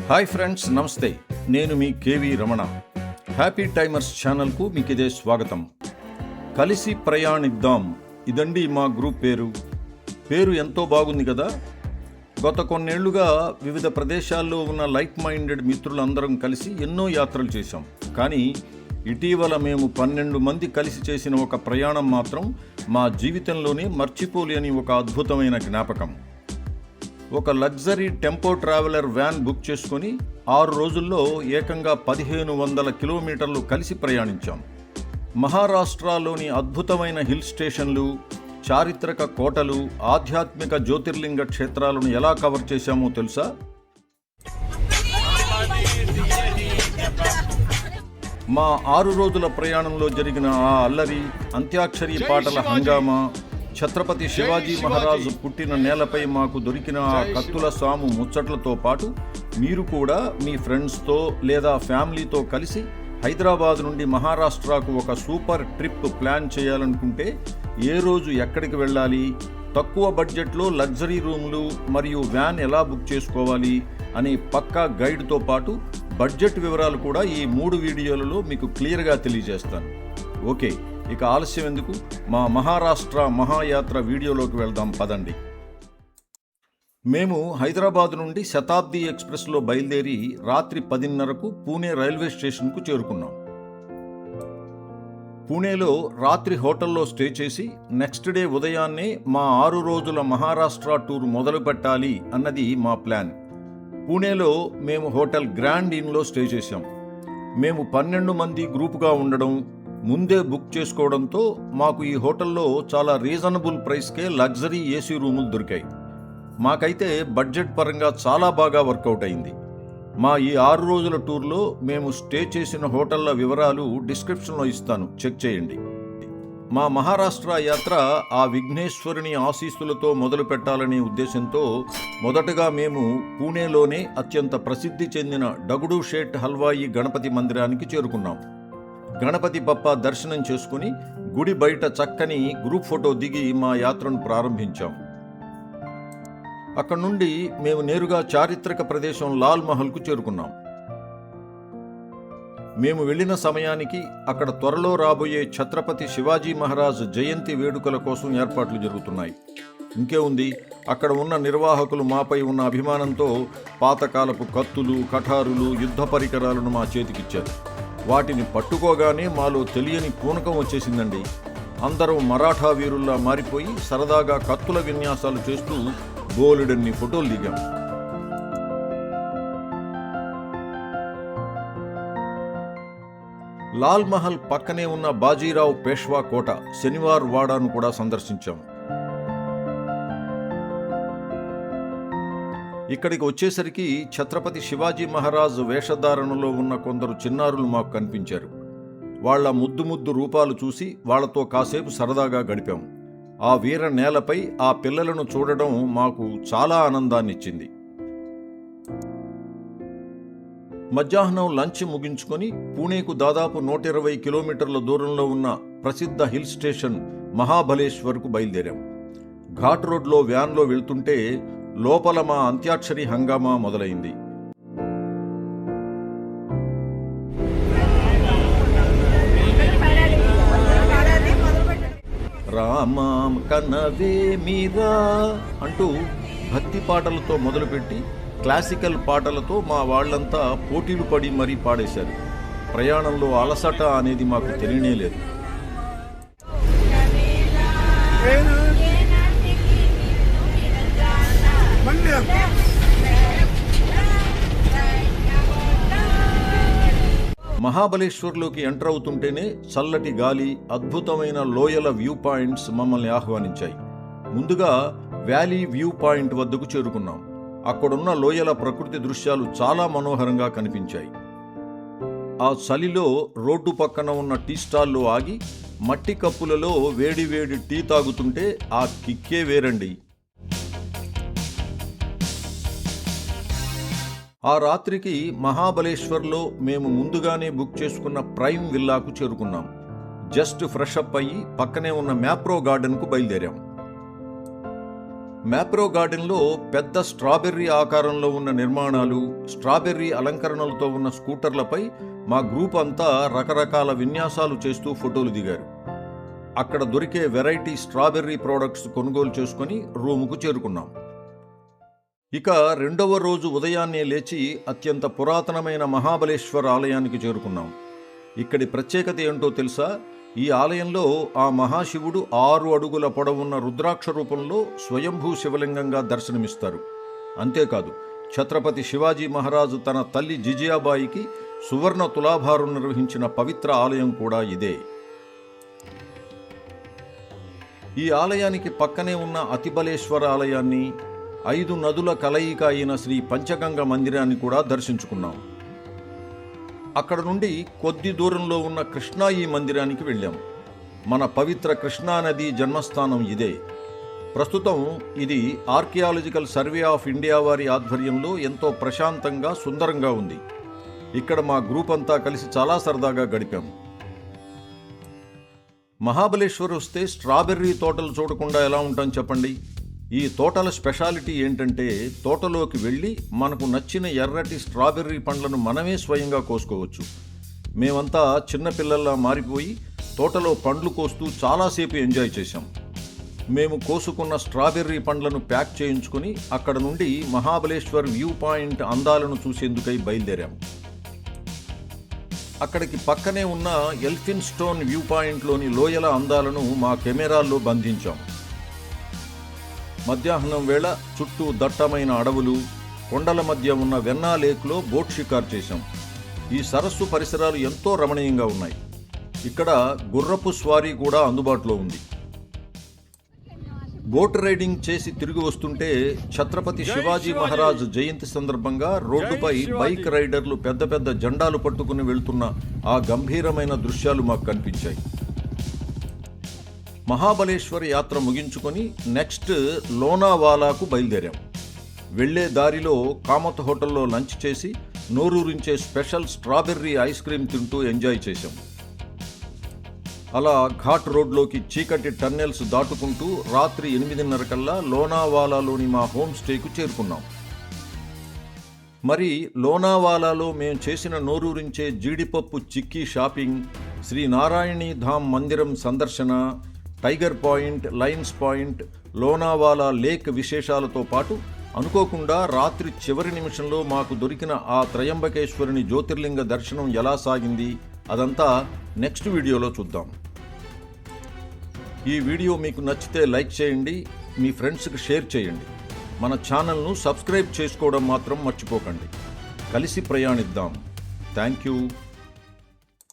Hi friends, నమస్తే. నేను మీ KV Ramana. Happy timers ఛానల్కు మీకు ఇదే స్వాగతం. కలిసి ప్రయాణిద్దాం, ఇదండి మా గ్రూప్ పేరు ఎంతో బాగుంది కదా. గత కొన్నేళ్లుగా వివిధ ప్రదేశాల్లో ఉన్న లైక్ మైండెడ్ మిత్రులందరం కలిసి ఎన్నో యాత్రలు చేశాం. కానీ ఇటీవల మేము 12 మంది కలిసి చేసిన ఒక ప్రయాణం మాత్రం మా జీవితంలోనే మర్చిపోలేని ఒక అద్భుతమైన జ్ఞాపకం. ఒక luxury tempo traveller van book చేసుకొని 6 రోజుల్లో ఏకంగా 1500 కిలోమీటర్లు కలిసి ప్రయాణించాం. మహారాష్ట్రలోని అద్భుతమైన హిల్ స్టేషన్లు, చారిత్రక కోటలు, ఆధ్యాత్మిక జ్యోతిర్లింగ క్షేత్రాలను ఎలా కవర్ చేశామో తెలుసా? మా 6 రోజుల ప్రయాణంలో జరిగిన ఆ అల్లరి, అంత్యాక్షరి పాటల హంగామా, ఛత్రపతి శివాజీ మహారాజు పుట్టిన నేలపై మాకు దొరికిన ఆ కత్తుల సాము ముచ్చట్లతో పాటు మీరు కూడా మీ ఫ్రెండ్స్తో లేదా ఫ్యామిలీతో కలిసి హైదరాబాద్ నుండి మహారాష్ట్రకు ఒక సూపర్ ట్రిప్ ప్లాన్ చేయాలనుకుంటే ఏ రోజు ఎక్కడికి వెళ్ళాలి, తక్కువ బడ్జెట్లో లగ్జరీ రూమ్లు మరియు వ్యాన్ ఎలా బుక్ చేసుకోవాలి అనే పక్కా గైడ్తో పాటు బడ్జెట్ వివరాలు కూడా ఈ 3 వీడియోలలో మీకు క్లియర్గా తెలియజేస్తాను. ఓకే, ఇక ఆలస్యం ఎందుకు, మా మహారాష్ట్ర మహాయాత్ర వీడియోలోకి వెళ్దాం పదండి. మేము హైదరాబాద్ నుండి శతాబ్ది ఎక్స్ప్రెస్లో బయలుదేరి రాత్రి 10:30కు పూణే రైల్వే స్టేషన్కు చేరుకున్నాం. పూణేలో రాత్రి హోటల్లో స్టే చేసి నెక్స్ట్ డే ఉదయాన్నే మా 6 రోజుల మహారాష్ట్ర టూర్ మొదలు పెట్టాలి అన్నది మా ప్లాన్. పూణేలో మేము హోటల్ గ్రాండ్ ఇన్లో స్టే చేశాం. మేము 12 మంది గ్రూపుగా ఉండడం, ముందే బుక్ చేసుకోవడంతో మాకు ఈ హోటల్లో చాలా రీజనబుల్ ప్రైస్కే లగ్జరీ ఏసీ రూములు దొరికాయి. మాకైతే బడ్జెట్ పరంగా చాలా బాగా వర్కౌట్ అయింది. మా ఈ 6 రోజుల టూర్లో మేము స్టే చేసిన హోటళ్ల వివరాలు డిస్క్రిప్షన్లో ఇస్తాను, చెక్ చేయండి. మా మహారాష్ట్ర యాత్ర ఆ విఘ్నేశ్వరుని ఆశీస్సులతో మొదలు పెట్టాలనే ఉద్దేశంతో మొదటగా మేము పూణేలోనే అత్యంత ప్రసిద్ధి చెందిన డగుడు షేట్ హల్వాయి గణపతి మందిరానికి చేరుకున్నాం. గణపతి బప్పా దర్శనం చేసుకుని గుడి బయట చక్కని గ్రూప్ ఫోటో దిగి మా యాత్రను ప్రారంభించాం. అక్కడి నుండి మేము నేరుగా చారిత్రక ప్రదేశం లాల్ మహల్కు చేరుకున్నాం. మేము వెళ్ళిన సమయానికి అక్కడ త్వరలో రాబోయే ఛత్రపతి శివాజీ మహారాజ్ జయంతి వేడుకల కోసం ఏర్పాట్లు జరుగుతున్నాయి. ఇంకే ఉంది, అక్కడ ఉన్న నిర్వాహకులు మాపై ఉన్న అభిమానంతో పాతకాలపు కత్తులు, కఠారులు, యుద్ధ పరికరాలను మా చేతికిచ్చారు. వాటిని పట్టుకోగానే మాలో తెలియని పూనకం వచ్చేసిందండి. అందరం మరాఠా వీరుల్లా మారిపోయి సరదాగా కత్తుల విన్యాసాలు చేస్తూ బోలెడన్ని ఫోటోలు దిగాం. లాల్ మహల్ పక్కనే ఉన్న బాజీరావు పేష్వా కోట, శనివార్ వాడాను కూడా సందర్శించాం. ఇక్కడికి వచ్చేసరికి ఛత్రపతి శివాజీ మహారాజ్ వేషధారణలో ఉన్న కొందరు చిన్నారులు మాకు కనిపించారు. వాళ్ల ముద్దు రూపాలు చూసి వాళ్లతో కాసేపు సరదాగా గడిపాం. ఆ వీర నేలపై ఆ పిల్లలను చూడడం మాకు చాలా ఆనందాన్నిచ్చింది. మధ్యాహ్నం లంచ్ ముగించుకొని పూణేకు దాదాపు 120 కిలోమీటర్ల దూరంలో ఉన్న ప్రసిద్ధ హిల్ స్టేషన్ మహాబలేశ్వర్కు బయలుదేరాం. ఘాట్ రోడ్లో వ్యాన్లో వెళ్తుంటే లోపల మా అంత్యాక్షరి హంగామా మొదలైంది. రామాం కనవే మీరా అంటూ భక్తి పాటలతో మొదలుపెట్టి క్లాసికల్ పాటలతో మా వాళ్లంతా పోటీలు పడి మరీ పాడేశారు. ప్రయాణంలో అలసట అనేది మాకు తెలియనే లేదు. మహాబలేశ్వర్లోకి ఎంటర్ అవుతుంటేనే చల్లటి గాలి, అద్భుతమైన లోయల వ్యూ పాయింట్స్ మమ్మల్ని ఆహ్వానించాయి. ముందుగా వ్యాలీ వ్యూ పాయింట్ వద్దకు చేరుకున్నాం. అక్కడున్న లోయల ప్రకృతి దృశ్యాలు చాలా మనోహరంగా కనిపించాయి. ఆ చలిలో రోడ్డు పక్కన ఉన్న టీ స్టాల్లో ఆగి మట్టి కప్పులలో వేడి టీ తాగుతుంటే ఆ కిక్కే వేరండి. ఆ రాత్రికి మహాబలేశ్వర్లో మేము ముందుగానే బుక్ చేసుకున్న ప్రైమ్ విల్లాకు చేరుకున్నాం. జస్ట్ ఫ్రెష్ అప్ అయ్యి పక్కనే ఉన్న మ్యాప్రో గార్డెన్కు బయలుదేరాం. మ్యాప్రో గార్డెన్లో పెద్ద స్ట్రాబెర్రీ ఆకారంలో ఉన్న నిర్మాణాలు, స్ట్రాబెర్రీ అలంకరణలతో ఉన్న స్కూటర్లపై మా గ్రూప్ అంతా రకరకాల విన్యాసాలు చేస్తూ ఫోటోలు దిగారు. అక్కడ దొరికే వెరైటీ స్ట్రాబెర్రీ ప్రోడక్ట్స్ కొనుగోలు చేసుకుని రూముకు చేరుకున్నాం. ఇక రెండవ రోజు ఉదయాన్నే లేచి అత్యంత పురాతనమైన మహాబలేశ్వర ఆలయానికి చేరుకున్నాం. ఇక్కడి ప్రత్యేకత ఏంటో తెలుసా? ఈ ఆలయంలో ఆ మహాశివుడు 6 అడుగుల పొడవున్న రుద్రాక్ష రూపంలో స్వయంభూ శివలింగంగా దర్శనమిస్తారు. అంతేకాదు, ఛత్రపతి శివాజీ మహారాజు తన తల్లి జిజియాబాయికి సువర్ణ తులాభారం నిర్వహించిన పవిత్ర ఆలయం కూడా ఇదే. ఈ ఆలయానికి పక్కనే ఉన్న అతిబలేశ్వర ఆలయాన్ని, 5 నదుల కలయిక అయిన శ్రీ పంచగంగ మందిరాన్ని కూడా దర్శించుకున్నాం. అక్కడ నుండి కొద్ది దూరంలో ఉన్న కృష్ణాయి మందిరానికి వెళ్ళాం. మన పవిత్ర కృష్ణానది జన్మస్థానం ఇదే. ప్రస్తుతం ఇది ఆర్కియాలజికల్ సర్వే ఆఫ్ ఇండియా వారి ఆధ్వర్యంలో ఎంతో ప్రశాంతంగా, సుందరంగా ఉంది. ఇక్కడ మా గ్రూప్ అంతా కలిసి చాలా సరదాగా గడిపాం. మహాబలేశ్వర్ వస్తే స్ట్రాబెర్రీ తోటలు చూడకుండా ఎలా ఉంటాం చెప్పండి? ఈ తోటల స్పెషాలిటీ ఏంటంటే, తోటలోకి వెళ్ళి మనకు నచ్చిన ఎర్రటి స్ట్రాబెర్రీ పండ్లను మనమే స్వయంగా కోసుకోవచ్చు. మేమంతా చిన్నపిల్లల్లా మారిపోయి తోటలో పండ్లు కోస్తూ చాలాసేపు ఎంజాయ్ చేశాం. మేము కోసుకున్న స్ట్రాబెర్రీ పండ్లను ప్యాక్ చేయించుకుని అక్కడ నుండి మహాబలేశ్వర్ వ్యూ పాయింట్ అందాలను చూసేందుకై బయలుదేరాం. అక్కడికి పక్కనే ఉన్న ఎల్ఫిన్ స్టోన్ వ్యూ పాయింట్లోని లోయల అందాలను మా కెమెరాల్లో బంధించాం. మధ్యాహ్నం వేళ చుట్టూ దట్టమైన అడవులు, కొండల మధ్య ఉన్న వెన్నా లేక్లో బోట్ షికార్ చేశాం. ఈ సరస్సు పరిసరాలు ఎంతో రమణీయంగా ఉన్నాయి. ఇక్కడ గుర్రపు స్వారీ కూడా అందుబాటులో ఉంది. బోట్ రైడింగ్ చేసి తిరిగి వస్తుంటే ఛత్రపతి శివాజీ మహారాజ్ జయంతి సందర్భంగా రోడ్డుపై బైక్ రైడర్లు పెద్ద పెద్ద జెండాలు పట్టుకుని వెళ్తున్న ఆ గంభీరమైన దృశ్యాలు మాకు కనిపించాయి. మహాబలేశ్వర్ యాత్ర ముగించుకొని నెక్స్ట్ లోనావాలాకు బయలుదేరాం. వెళ్లే దారిలో కామత్ హోటల్లో లంచ్ చేసి నోరూరించే స్పెషల్ స్ట్రాబెర్రీ ఐస్ క్రీమ్ తింటూ ఎంజాయ్ చేశాం. అలా ఘాట్ రోడ్లోకి చీకటి టన్నెల్స్ దాటుకుంటూ రాత్రి 8:30 కల్లా లోనావాలాలోని మా హోమ్ స్టేకు చేరుకున్నాం. మరి లోనావాలాలో మేము చేసిన నోరూరించే జీడిపప్పు చిక్కీ షాపింగ్, శ్రీ నారాయణీ ధామ్ మందిరం సందర్శన, tiger point, Lions point, Lonavala lake విశేషాలతో పాటు అనుకోకుండా రాత్రి చివరి నిమిషంలో మాకు దొరికిన ఆ త్రయంబకేశ్వరుని జ్యోతిర్లింగ దర్శనం ఎలా సాగింది అదంతా నెక్స్ట్ వీడియోలో చూద్దాం. ఈ వీడియో మీకు నచ్చితే లైక్ చేయండి, మీ ఫ్రెండ్స్కి షేర్ చేయండి. మన ఛానల్ను సబ్స్క్రైబ్ చేసుకోవడం మాత్రం మర్చిపోకండి. కలిసి ప్రయాణిద్దాం. Thank you.